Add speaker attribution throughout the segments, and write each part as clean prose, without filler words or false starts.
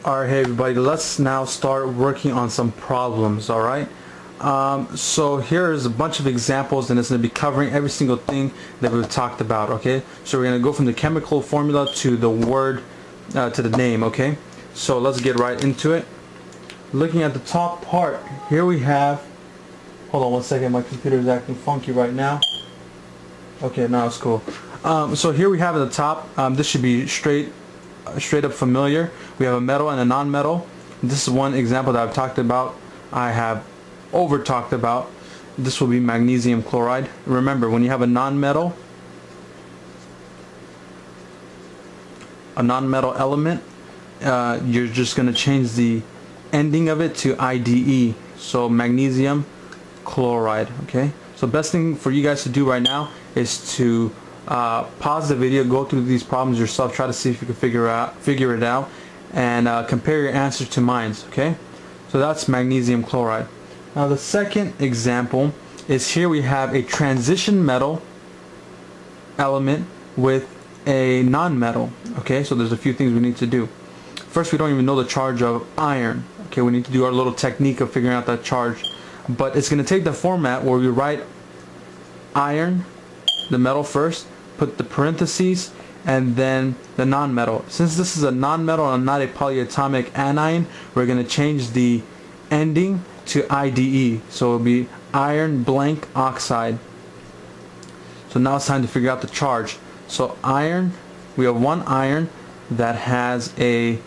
Speaker 1: Alright, hey everybody, let's now start working on some problems, alright? So here's a bunch of examples, and it's going to be covering every single thing that we've talked about, okay? So we're going to go from the chemical formula to the word, to the name, okay? So let's get right into it. Looking at the top part, here we have, hold on one second, my computer is acting funky right now. Okay, now it's cool. So here we have at the top, this should be straight up familiar. We have a metal and a non-metal. This is one example that I've talked about. I have over talked about. This will be magnesium chloride. Remember, when you have a non-metal element, you're just going to change the ending of it to IDE, so magnesium chloride. Okay, so best thing for you guys to do right now is to pause the video, go through these problems yourself, try to see if you can figure it out, and compare your answer to mine. Okay, so that's magnesium chloride. Now the second example is, here we have a transition metal element with a non-metal. Okay, so there's a few things we need to do. First, we don't even know the charge of iron. Okay, we need to do our little technique of figuring out that charge, but it's going to take the format where we write iron, the metal first, put the parentheses, and then the non-metal. Since this is a non-metal and not a polyatomic anion, we're going to change the ending to IDE, so it'll be iron blank oxide. So now it's time to figure out the charge. So iron, we have one iron that has a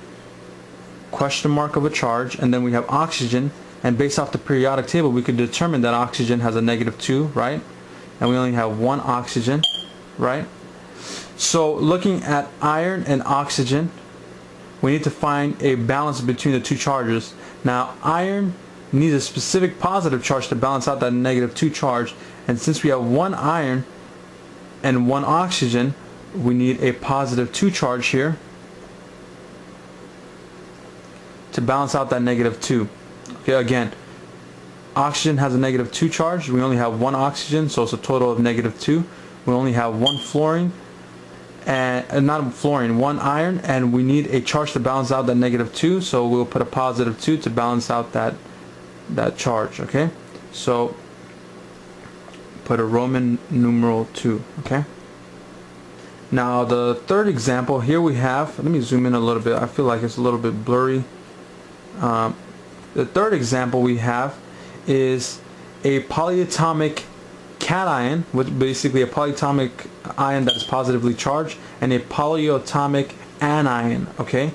Speaker 1: question mark of a charge, and then we have oxygen, and based off the periodic table we could determine that oxygen has a -2, right? And we only have one oxygen, right? So looking at iron and oxygen, we need to find a balance between the two charges. Now iron needs a specific positive charge to balance out that -2 charge, and since we have one iron and one oxygen, we need a +2 charge here to balance out that -2. Okay, again, oxygen has a -2 charge. We only have one oxygen, so it's a total of -2. We only have one fluorine, and not fluorine, one iron, and we need a charge to balance out that -2, so we'll put a +2 to balance out that charge. Okay, so put a Roman numeral 2. Okay, now the third example, here we have, let me zoom in a little bit, I feel like it's a little bit blurry. The third example we have is a polyatomic cation, which basically a polyatomic ion that is positively charged, and a polyatomic anion. Okay,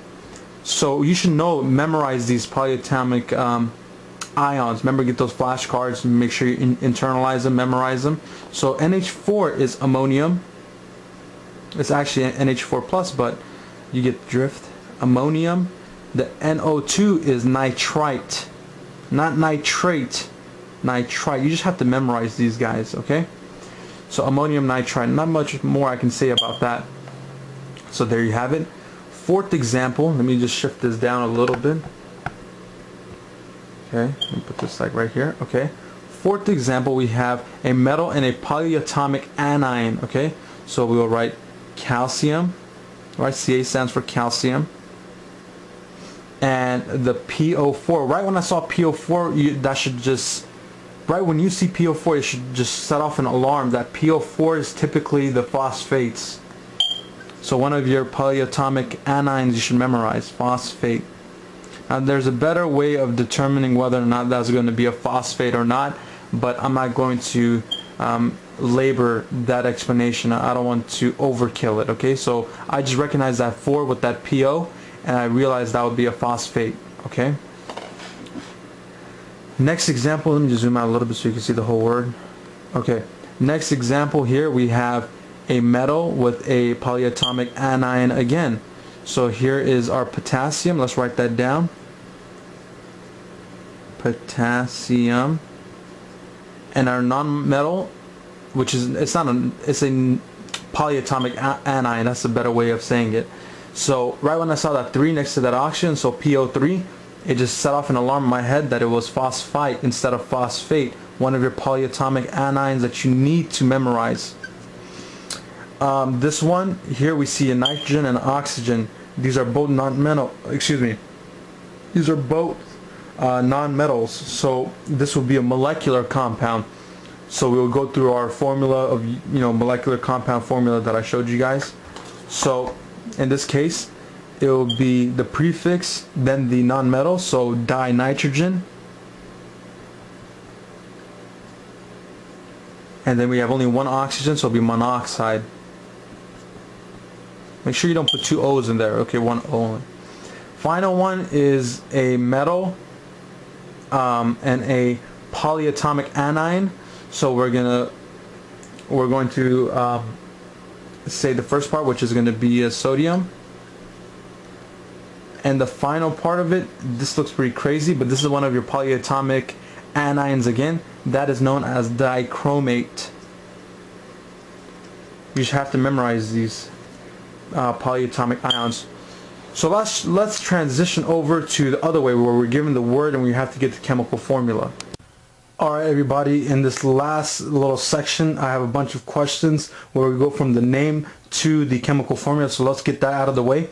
Speaker 1: so you should memorize these polyatomic ions. Remember, get those flashcards and make sure you internalize them, memorize them. So NH4 is ammonium. It's actually NH4 plus, but you get the drift. Ammonium. The NO2 is nitrite, not nitrate. Nitrite. You just have to memorize these guys. Okay, so ammonium nitrite, not much more I can say about that. So there you have it. Fourth example, let me just shift this down a little bit. Okay, let me put this like right here. Okay, fourth example, we have a metal and a polyatomic anion. Okay, so we will write calcium, right? Ca stands for calcium, and the PO4. Right when I saw PO4, that should just, right when you see PO4, it should just set off an alarm that PO4 is typically the phosphates. So one of your polyatomic anions you should memorize, phosphate. Now there's a better way of determining whether or not that's going to be a phosphate or not, but I'm not going to labor that explanation. I don't want to overkill it. Okay, so I just recognize that 4 with that PO, and I realized that would be a phosphate. Okay, next example, let me just zoom out a little bit so you can see the whole word. Okay, next example, here we have a metal with a polyatomic anion again. So here is our potassium. Let's write that down. Potassium. And our non-metal, which is, it's a polyatomic anion. That's a better way of saying it. So right when I saw that 3 next to that oxygen, so PO3, it just set off an alarm in my head that it was phosphite instead of phosphate, one of your polyatomic anions that you need to memorize. This one here, we see a nitrogen and oxygen. These are both non-metal, excuse me, These are both non-metals, so this will be a molecular compound. So we'll go through our formula of, molecular compound formula that I showed you guys. So in this case, it will be the prefix, then the non-metal, so dinitrogen. And then we have only one oxygen, so it'll be monoxide. Make sure you don't put two O's in there. Okay, one O only. Final one is a metal and a polyatomic anion. So we're going to say the first part, which is going to be a sodium. And the final part of it, this looks pretty crazy, but this is one of your polyatomic anions again. That is known as dichromate. You just have to memorize these polyatomic ions. So let's transition over to the other way, where we're given the word and we have to get the chemical formula. Alright everybody, in this last little section I have a bunch of questions where we go from the name to the chemical formula, so let's get that out of the way.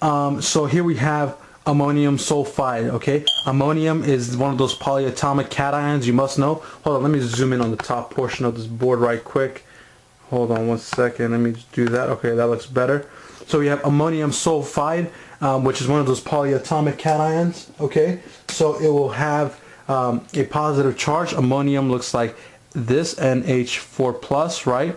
Speaker 1: So here we have ammonium sulfide. Okay, ammonium is one of those polyatomic cations you must know. Hold on, let me zoom in on the top portion of this board right quick. Hold on one second, let me just do that. Okay, that looks better. So we have ammonium sulfide, which is one of those polyatomic cations. Okay, so it will have a positive charge. Ammonium looks like this, NH4+, right?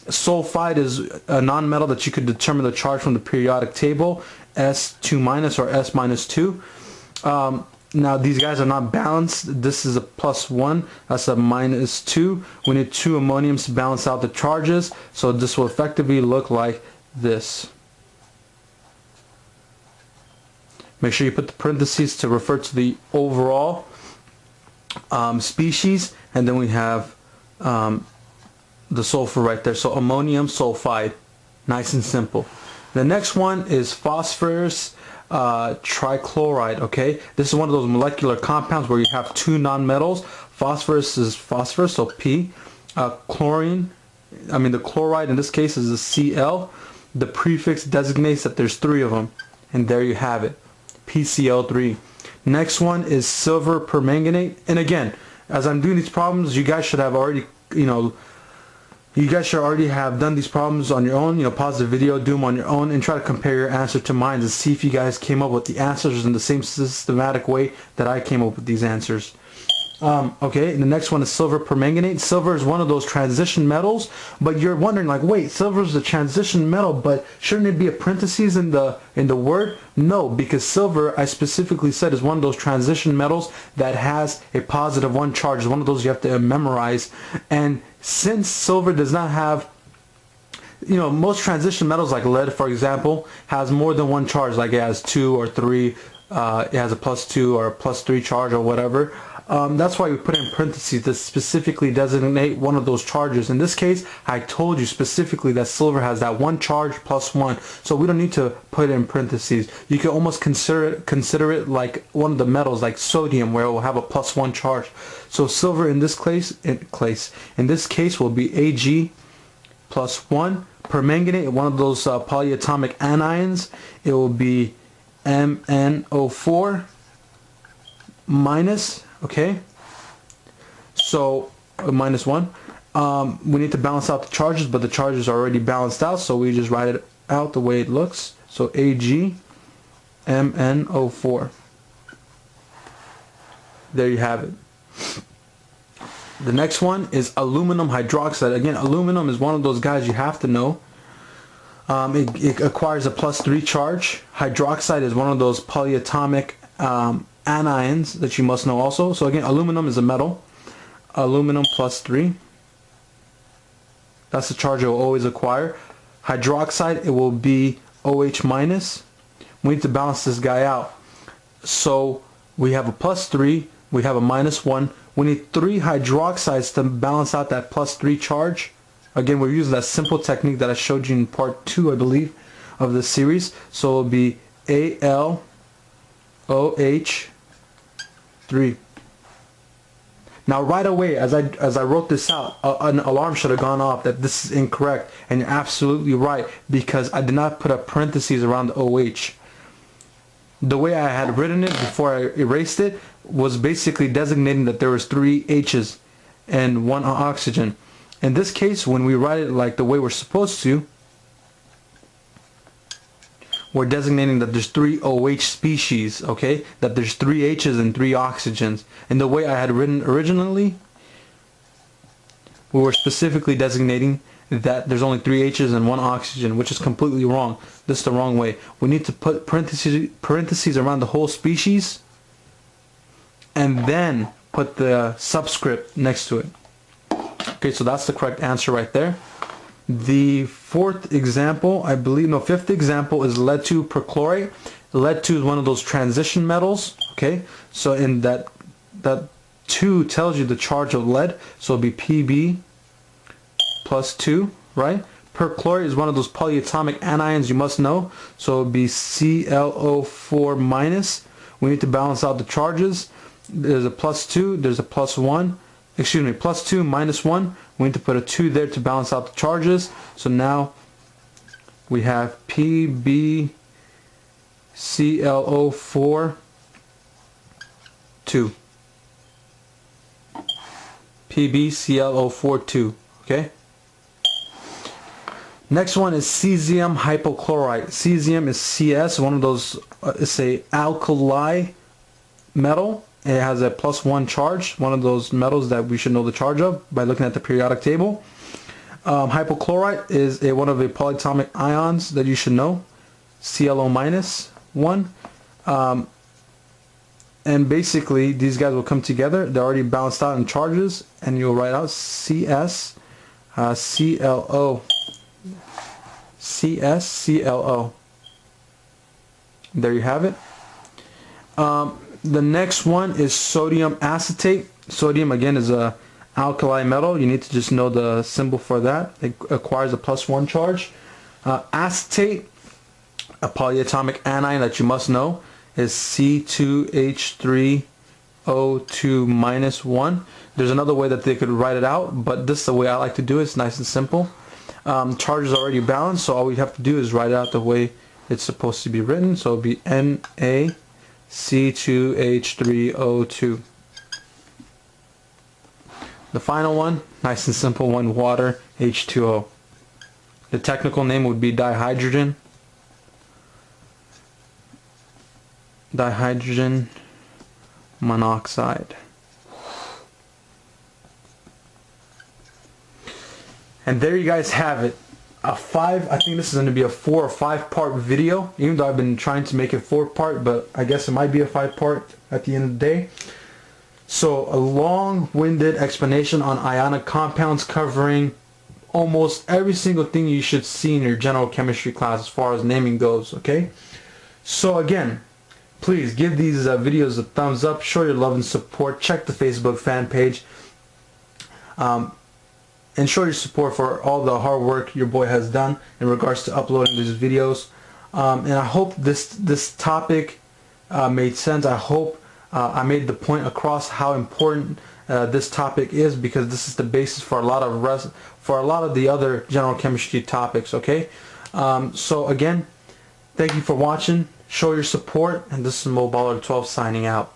Speaker 1: Sulfide is a non-metal that you could determine the charge from the periodic table, S2- or S-2. Now these guys are not balanced. This is a +1, that's a -2. We need two ammoniums to balance out the charges, so this will effectively look like this. Make sure you put the parentheses to refer to the overall species, and then we have the sulfur right there. So ammonium sulfide, nice and simple. The next one is phosphorus trichloride. Okay, this is one of those molecular compounds where you have two nonmetals. Phosphorus is phosphorus, so P. The chloride in this case is a Cl. The prefix designates that there's three of them, and there you have it, PCl3. Next one is silver permanganate, and again, as I'm doing these problems, you guys should have already, have done these problems on your own. Pause the video, do them on your own, and try to compare your answer to mine to see if you guys came up with the answers in the same systematic way that I came up with these answers. Okay, the next one is silver permanganate. Silver is one of those transition metals, but you're wondering, like, wait, silver is a transition metal, but shouldn't it be a parentheses in the word? No, because silver, I specifically said, is one of those transition metals that has a +1 charge. It's one of those you have to memorize. And since silver does not have, most transition metals like lead, for example, has more than one charge, like it has 2 or 3, it has a +2 or a +3 charge or whatever. That's why we put in parentheses to specifically designate one of those charges. In this case, I told you specifically that silver has that one charge +1, so we don't need to put it in parentheses. You can almost consider it like one of the metals, like sodium, where it will have a +1 charge. So silver in this case will be Ag +1. Permanganate, one of those polyatomic anions, it will be MnO4 minus. Okay, so -1. We need to balance out the charges, but the charges are already balanced out, so we just write it out the way it looks. So Ag MnO4. There you have it. The next one is aluminum hydroxide. Again, aluminum is one of those guys you have to know. It acquires a +3 charge. Hydroxide is one of those polyatomic anions that you must know also. So again, aluminum is a metal. Aluminum +3. That's the charge it will always acquire. Hydroxide, it will be OH-. We need to balance this guy out. So we have a +3, we have a -1. We need 3 hydroxides to balance out that +3 charge. Again, we're using that simple technique that I showed you in part 2, I believe, of this series. So it will be AlOH3. Now right away, as I wrote this out, an alarm should have gone off that this is incorrect, and you're absolutely right, because I did not put a parentheses around the OH. the way I had written it before I erased it was basically designating that there was 3 H's and 1 oxygen. In this case, when we write it like the way we're supposed to, we're designating that there's 3 OH species, okay? That there's 3 H's and 3 oxygens. And the way I had written originally, we were specifically designating that there's only 3 H's and 1 oxygen, which is completely wrong. This is the wrong way. We need to put parentheses around the whole species and then put the subscript next to it. Okay, so that's the correct answer right there. The fifth example is lead-2 perchlorate. Lead-2 is one of those transition metals, okay? So in that 2 tells you the charge of lead, so it'll be Pb plus 2, right? Perchlorate is one of those polyatomic anions you must know, so it'll be ClO4 minus. We need to balance out the charges. There's a plus 2, there's a plus 1. Excuse me, plus 2 minus 1. We need to put a 2 there to balance out the charges. So now we have PbClO4 2. PbClO4 2. Okay. Next one is cesium hypochlorite. Cesium is Cs, one of those. It's a alkali metal. It has a plus 1 charge, one of those metals that we should know the charge of by looking at the periodic table. Hypochlorite is one of the polyatomic ions that you should know, ClO minus 1. And basically these guys will come together. They're already balanced out in charges, and you'll write out CS, ClO, CS, ClO. There you have it. The next one is sodium acetate. Sodium, again, is a alkali metal. You need to just know the symbol for that. It acquires a plus 1 charge. Acetate, a polyatomic anion that you must know, is C2H3O2 minus 1. There's another way that they could write it out, but this is the way I like to do it. It's nice and simple. Charge is already balanced, so all we have to do is write it out the way it's supposed to be written. So it'll be NaC2H3O2. The final one, nice and simple one, water, H2O. The technical name would be dihydrogen monoxide. And there you guys have it. I think this is going to be a 4 or 5 part video, even though I've been trying to make it 4 part, but I guess it might be a 5 part at the end of the day. So a long-winded explanation on ionic compounds covering almost every single thing you should see in your general chemistry class as far as naming goes, okay? So again, please give these videos a thumbs up, show your love and support, check the Facebook fan page, and show your support for all the hard work your boy has done in regards to uploading these videos. And I hope this topic made sense. I hope I made the point across how important this topic is, because this is the basis for a lot of the other general chemistry topics. Okay, so again, thank you for watching. Show your support, and this is Mo Baller 12 signing out.